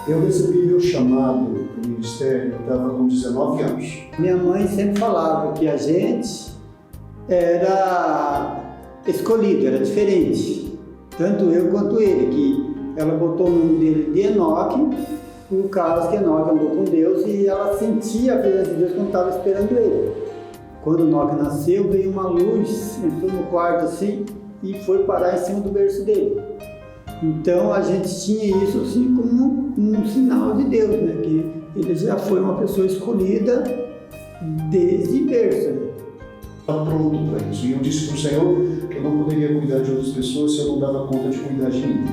Eu recebi meu chamado para o ministério, eu estava com 19 anos. Minha mãe sempre falava que a gente era escolhido, era diferente. Tanto eu quanto ele, que ela botou o nome dele de Enoque, por causa que Enoque andou com Deus e ela sentia a presença de Deus quando estava esperando ele. Quando Enoque nasceu, veio uma luz, entrou no quarto assim e foi parar em cima do berço dele. Então a gente tinha isso assim como um sinal de Deus, né? Que ele já foi uma pessoa escolhida desde berço. Né? Estava pronto para isso. E eu disse para o Senhor que eu não poderia cuidar de outras pessoas se eu não dava conta de cuidar de mim.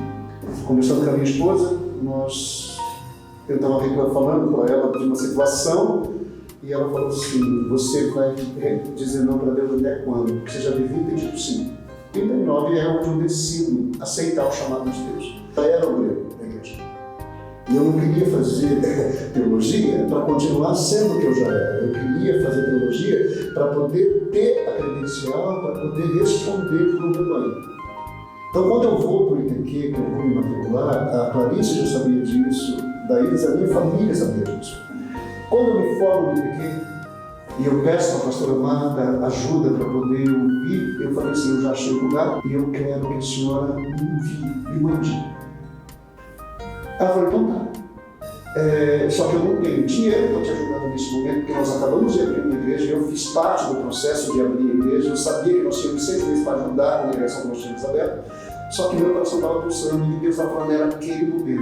Conversando com a minha esposa, eu estava falando para ela de uma situação e ela falou assim: você vai dizer não para Deus até quando? Porque você já devia ter dito sim. 39 é onde eu decido aceitar o chamado de Deus. Eu era obreiro da igreja. E eu não queria fazer teologia para continuar sendo o que eu já era. Eu queria fazer teologia para poder ter a credencial, para poder responder para o rebanho. Então, quando eu vou para o ITQ, que eu vou me matricular, a Clarice já sabia disso, daí a minha família sabia disso. Quando eu me formo no ITQ, e eu peço para a pastora Marta ajuda para poder ouvir, eu falei assim: eu já achei o lugar e eu quero que a senhora me envie, me mande. Ela falou: então tá. Só que eu não tenho dinheiro para te ajudar nesse momento, porque nós acabamos de abrir uma igreja e eu fiz parte do processo de abrir a igreja. Eu sabia que nós tínhamos 6 meses para ajudar a congregação que nós tínhamos aberta, só que meu coração estava pulsando e Deus estava falando: era aquele momento,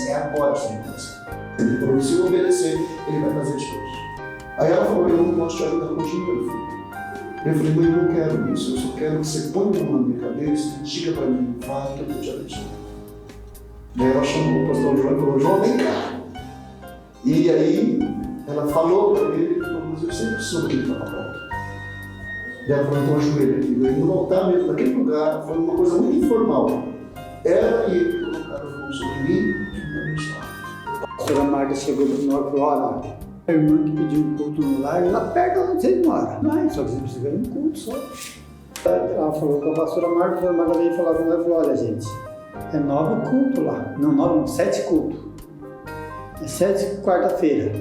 é agora que você tem que fazer. Ele falou: se eu obedecer, ele vai fazer as coisas. Aí ela falou: eu não posso te ajudar com dinheiro, filho. Eu falei: mãe, eu não quero isso, eu só quero que você ponha a mão na minha cabeça e diga para mim: vai que eu vou te abençoar. Daí ela chamou o pastor João e falou: João, vem cá. E aí ela falou para ele, ele falou: mas eu sempre soube que ele estava pronto. Daí ela falou: então ajoelha aqui. Daí no altar mesmo, naquele lugar, foi uma coisa muito informal. Ela e ele colocaram as mãos sobre mim e me abençoaram. A pastora Marta chegou para nós e falou: olha, a irmã que pediu um culto no lar, lá perto onde vocês moram. Não, só que vocês precisam de um culto só. Ela falou com a pastora Marta, a pastora Marta veio falar com ela e falou: olha, gente, é 9 cultos lá. Não, 7 cultos. É 7 quarta-feira.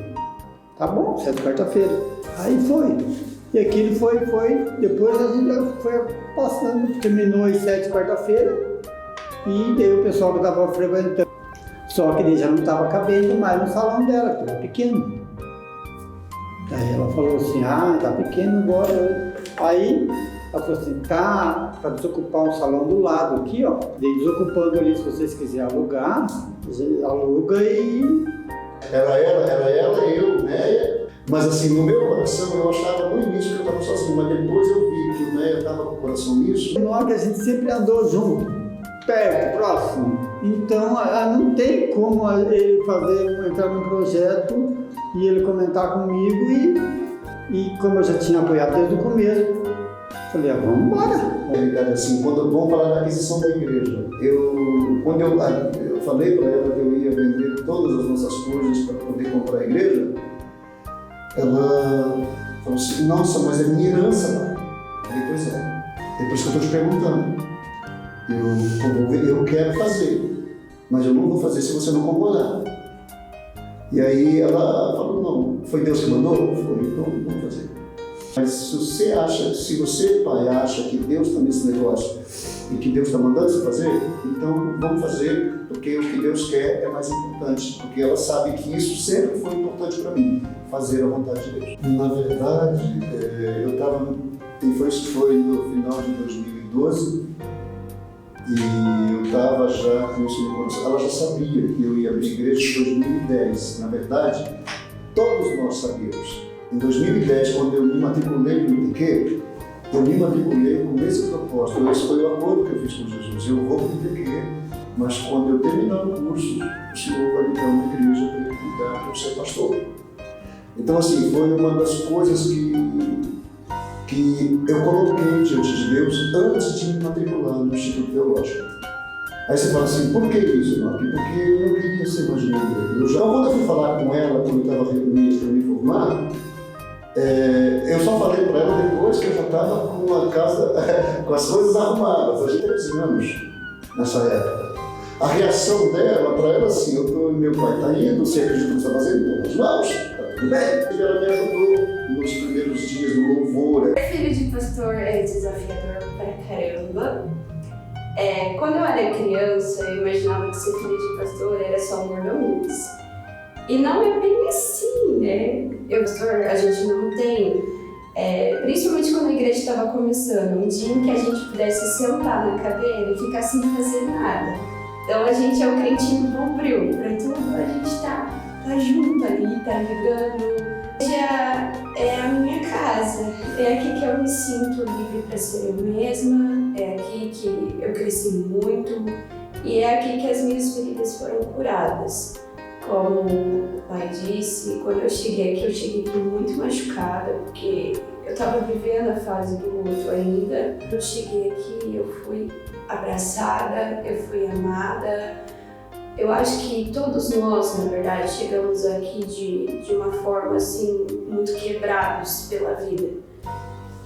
Tá bom, 7 quarta-feira. Aí foi. E aquilo foi. Depois a gente foi passando, terminou as 7 quarta-feira. E daí o pessoal que estava frequentando. Só que ele já não estava cabendo mais no salão dela, que era pequeno. Aí ela falou assim: tá pequeno agora. Aí ela falou assim: tá, para desocupar um salão do lado aqui, ó. Daí desocupando ali, se vocês quiserem alugar, aluga e... Era ela, eu, Néia. Mas assim, no meu coração eu achava no início que eu estava sozinho, mas depois eu vi que o Néia estava com o coração nisso. Nós que a gente sempre andou junto, perto, próximo. Então não tem como ele entrar num projeto e ele comentar comigo e como eu já tinha apoiado desde o começo, falei: vamos embora. Assim, vamos falar da aquisição da igreja. Quando eu falei para ela que eu ia vender todas as nossas coisas para poder comprar a igreja, ela falou assim: nossa, mas é minha herança, pai. Eu falei: pois é. É por isso que eu estou te perguntando. Eu quero fazer, mas eu não vou fazer se você não concordar. E aí ela falou: não, foi Deus que mandou? Foi, então vamos fazer. Mas se você, pai, acha que Deus está nesse negócio e que Deus está mandando você fazer, então vamos fazer, porque o que Deus quer é mais importante, porque ela sabe que isso sempre foi importante para mim, fazer a vontade de Deus. Na verdade, isso foi no final de 2012, e eu estava já com isso no coração. Ela já sabia que eu ia abrir igreja em 2010. Na verdade, todos nós sabíamos. Em 2010, quando eu me matriculei no ITQ, eu me matriculei com esse propósito. Esse foi o acordo que eu fiz com Jesus. Eu vou para o ITQ, mas quando eu terminar o curso, o Senhor vai me dar uma igreja para eu cuidar, para eu ser pastor. Então, assim, foi uma das coisas que eu coloquei diante de Deus antes de me matricular no Instituto Teológico. Aí você fala assim: por que isso, Mark? Porque eu não queria ser mais um obreiro. Então, quando eu fui falar com ela, quando eu estava reunido para me formar, eu só falei para ela depois que eu já estava com a casa, com as coisas arrumadas. A gente tinha 15 anos nessa época. A reação dela, para ela assim: eu estou em meu pai está indo, você acredita no que está fazendo? Então nós vamos, está tudo bem. E ela me ajudou nos primeiros dias do louvor. Filho de pastor é desafiador pra caramba. Quando eu era criança, eu imaginava que ser filho de pastor era só mordomias. E não é bem assim, né? Pastor, a gente não tem, principalmente quando a igreja estava começando, um dia em que a gente pudesse sentar na cadeira e ficar sem fazer nada. Então a gente é o crentinho bombril, pra tudo a gente tá junto ali, tá ligando. Já é a minha casa, é aqui que eu me sinto livre para ser eu mesma, é aqui que eu cresci muito e é aqui que as minhas feridas foram curadas. Como o pai disse, quando eu cheguei aqui muito machucada, porque eu estava vivendo a fase do luto ainda. Eu cheguei aqui, eu fui abraçada, eu fui amada. Eu acho que todos nós, na verdade, chegamos aqui de uma forma assim, muito quebrados pela vida.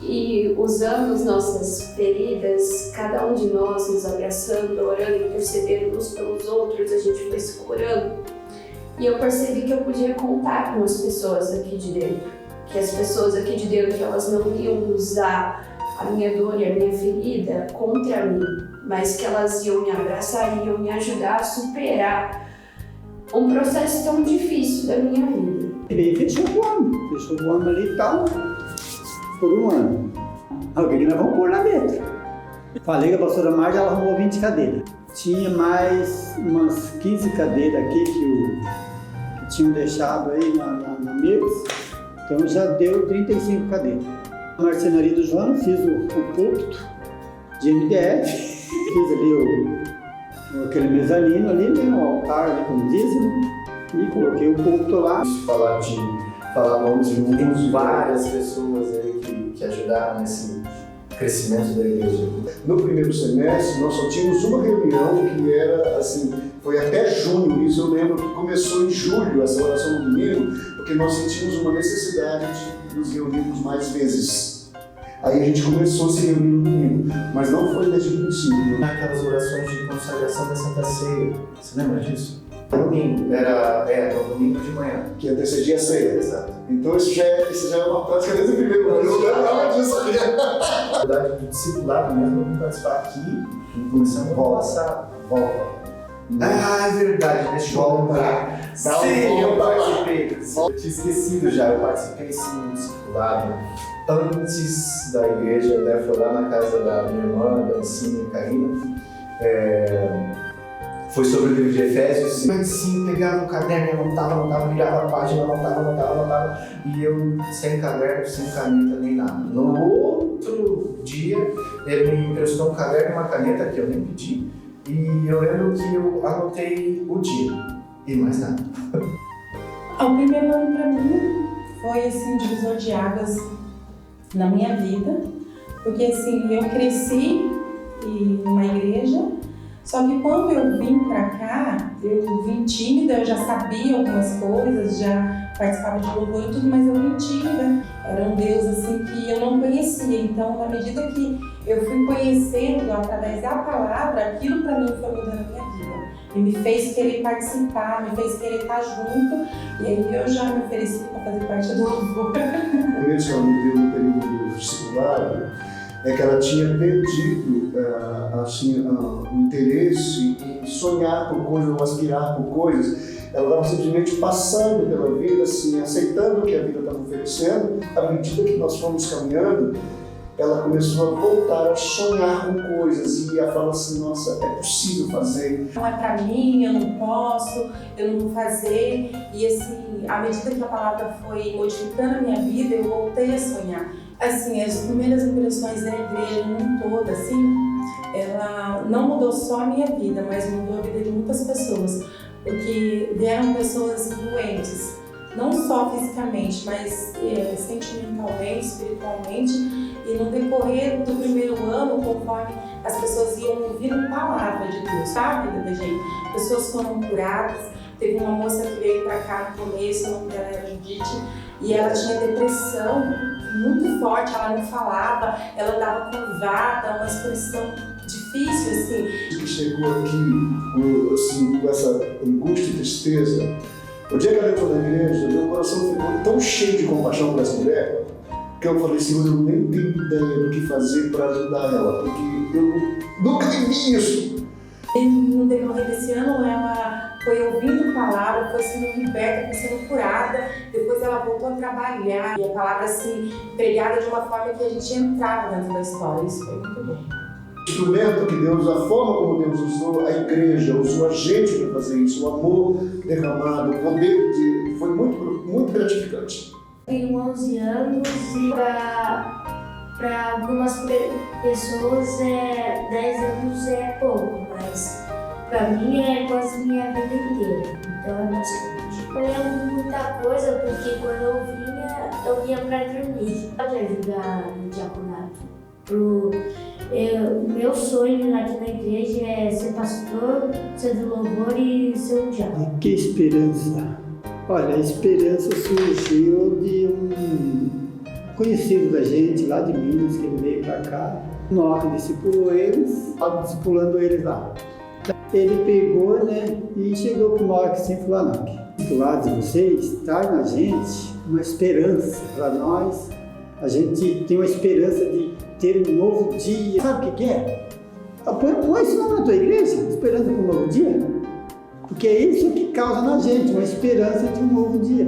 E usamos nossas feridas, cada um de nós nos abraçando, orando e intercedendo uns pelos outros, a gente foi se curando. E eu percebi que eu podia contar com as pessoas aqui de dentro. Que as pessoas aqui de dentro, elas não iam usar a minha dor e a minha ferida contra mim, mas que elas iam me abraçar e iam me ajudar a superar um processo tão difícil da minha vida. E fechou o ano ali e tal, por um ano. O que nós vamos pôr lá dentro? Falei com a pastora Marta, ela arrumou 20 cadeiras. Tinha mais umas 15 cadeiras aqui que tinham deixado aí na mesa, então já deu 35 cadeiras. Na marcenaria do João, fiz o púlpito de MDF, fiz ali aquele mezanino ali, né, o altar ali, como dizem, e coloquei o púlpito lá. Falar nomes de tem várias pessoas aí que ajudaram nesse crescimento da igreja. No primeiro semestre, nós só tínhamos uma reunião que era assim, foi até junho, isso eu lembro que começou em julho, essa oração no domingo, porque nós sentimos uma necessidade de nos reunirmos mais vezes. Aí a gente começou a se reunir no domingo, mas não foi desde o princípio. Aquelas orações de consagração da Santa Ceia, você lembra disso? Domingo, era domingo de manhã. Que antecedia a ceia. Exato. Então isso já é uma prática desde o primeiro ano. Eu lembrava disso aqui. Na verdade, do discipulado mesmo, eu vim participar aqui, começando a volta. Ah, é verdade, deixa eu lembrar. Sim, eu participei. Eu tinha esquecido já, eu participei sim do discipulado antes da igreja, né? Foi lá na casa da minha irmã, da Ancine e Karina. Foi sobre o livro de Efésios. Mas sim, pegava o caderno, anotava, virava a página, anotava. E eu sem caderno, sem caneta, nem nada. No outro dia, ele me emprestou um caderno e uma caneta que eu nem pedi. E eu lembro que eu anotei o dia e mais nada. O primeiro ano para mim foi assim, divisor de águas na minha vida, porque assim, eu cresci numa igreja, só que quando eu vim para cá, eu vim tímida, eu já sabia algumas coisas, já participava de louvor e tudo, mas eu vim tímida. Era um Deus assim que eu não conhecia, então na medida que eu fui conhecendo através da palavra, aquilo para mim foi mudando a minha vida. E me fez querer participar, me fez querer estar junto, e aí eu já me ofereci para fazer parte do louvor. O primeiro que ela me deu no período do discipulado é que ela tinha perdido o interesse em sonhar por coisas ou aspirar por coisas. Ela estava simplesmente passando pela vida, assim, aceitando o que a vida estava oferecendo. À medida que nós fomos caminhando, ela começou a voltar a sonhar com coisas e a falar assim, nossa, é possível fazer. Não é pra mim, eu não posso, eu não vou fazer. E assim, à medida que a palavra foi modificando a minha vida, eu voltei a sonhar. Assim, as primeiras impressões da igreja num todo, assim, ela não mudou só a minha vida, mas mudou a vida de muitas pessoas. Porque vieram pessoas doentes, não só fisicamente, mas sentimentalmente, espiritualmente. E no decorrer do primeiro ano, conforme as pessoas iam ouvindo a palavra de Deus, sabe, da gente? Pessoas foram curadas. Teve uma moça que veio pra cá no começo, o nome dela era Judite, e ela tinha depressão muito forte, ela não falava, ela andava curvada, uma expressão difícil, assim. Que chegou aqui assim, com essa angústia e tristeza, o dia que ela entrou na igreja, meu coração ficou tão cheio de compaixão por essa mulher, que eu falei, Senhor, eu nem tenho ideia do que fazer para ajudar ela, porque eu nunca vivi isso. E no decorrer desse ano, ela foi ouvindo palavra, foi sendo liberta, foi sendo curada, depois ela voltou a trabalhar, e a palavra assim, pregada de uma forma que a gente entrava dentro da história, isso foi muito bom. O instrumento que Deus, a forma como Deus usou a igreja, usou a gente para fazer isso, o amor derramado, o poder foi muito gratificante. Tenho 11 anos e para algumas pessoas 10 anos é pouco, mas para mim é quase minha vida inteira, então é bastante. Eu lembro muita coisa porque quando eu vinha para dormir. Pode ajudar no diaconato. O meu sonho aqui na igreja é ser pastor, ser do louvor e ser um diácono. Que esperança! Olha, a esperança surgiu de um conhecido da gente lá de Minas, que ele veio para cá. O Nock discipulou eles, estava discipulando eles lá. Ele pegou, né, e chegou para o Nock assim, falou, Nock, do lado de vocês, traz na gente uma esperança para nós. A gente tem uma esperança de ter um novo dia. Sabe o que é? Põe esse nome na tua igreja, esperança para um novo dia. Porque é isso que causa na gente uma esperança de um novo dia.